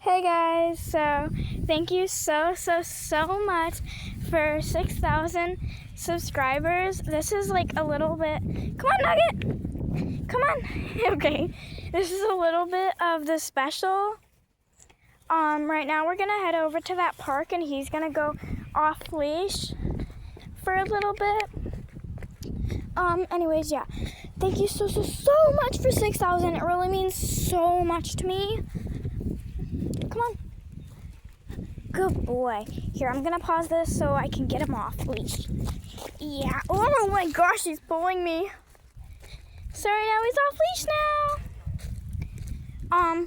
Hey guys, so thank you so much for 6,000 subscribers. This is like a little bit, come on Nugget, come on. Okay, this is a little bit of the special. Right now we're gonna head over to that park and he's gonna go off leash for a little bit. Anyways, yeah, thank you so much for 6,000. It really means so much to me. Come on. Good boy. Here, I'm gonna pause this so I can get him off leash. Yeah. Oh my gosh, he's pulling me. Sorry, now he's off leash now.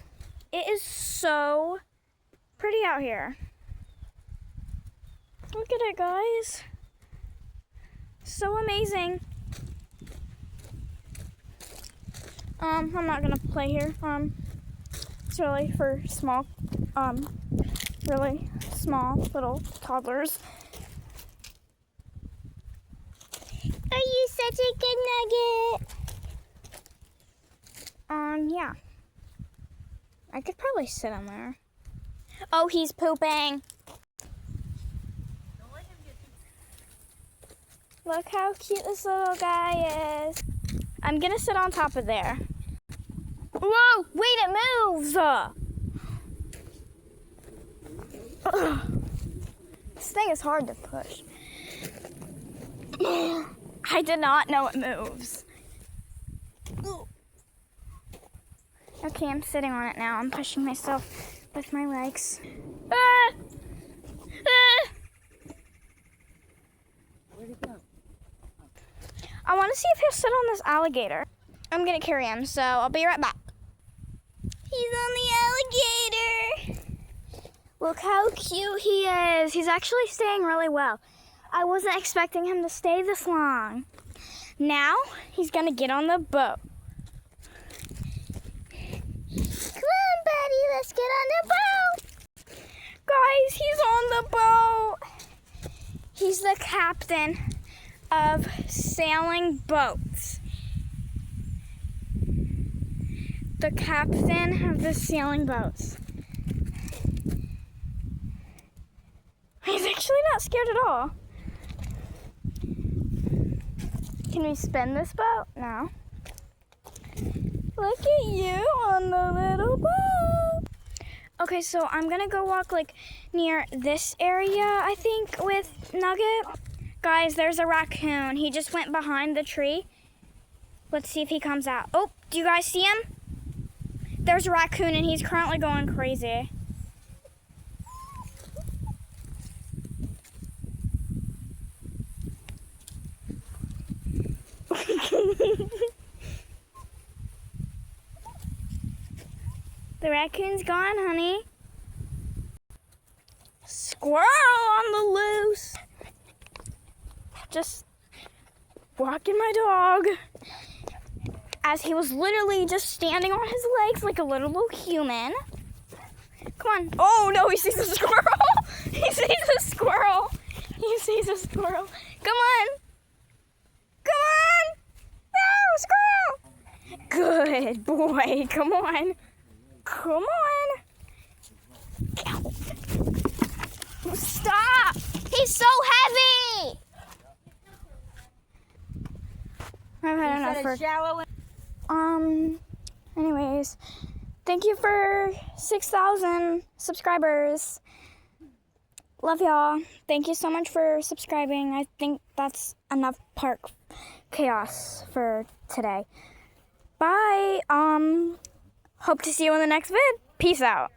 It is so pretty out here. Look at it, guys. So amazing. I'm not gonna play here. It's really for small, really small little toddlers. Are you such a good nugget? Yeah. I could probably sit on there. Oh, he's pooping. Don't let him get too... Look how cute this little guy is. I'm gonna sit on top of there. Whoa, wait, it moves! This thing is hard to push. I did not know it moves. Okay, I'm sitting on it now. I'm pushing myself with my legs. Where'd he go? I want to see if he'll sit on this alligator. I'm gonna carry him, so I'll be right back. He's on the alligator. Look how cute he is. He's actually staying really well. I wasn't expecting him to stay this long. Now, he's gonna get on the boat. Come on, buddy, let's get on the boat. Guys, he's on the boat. He's the captain of sailing boats. The captain of the sailing boats. He's actually not scared at all. Can we spin this boat? No. Look at you on the little boat. Okay, so I'm gonna go walk like near this area, I think, with Nugget. Guys, there's a raccoon. He just went behind the tree. Let's see if he comes out. Oh, do you guys see him? There's a raccoon and he's currently going crazy. The raccoon's gone, honey. Squirrel on the loose. Just walking my dog as he was literally just standing on his legs like a little human. Come on. Oh no, he sees a squirrel. He sees a squirrel. He sees a squirrel. Come on. Come on. No, squirrel. Good boy. Come on. Come on. Stop. He's so heavy. I've had enough for shallow. Anyways, thank you for 6,000 subscribers. Love y'all. Thank you so much for subscribing. I think that's enough park chaos for today. Bye. Hope to see you in the next vid. Peace out.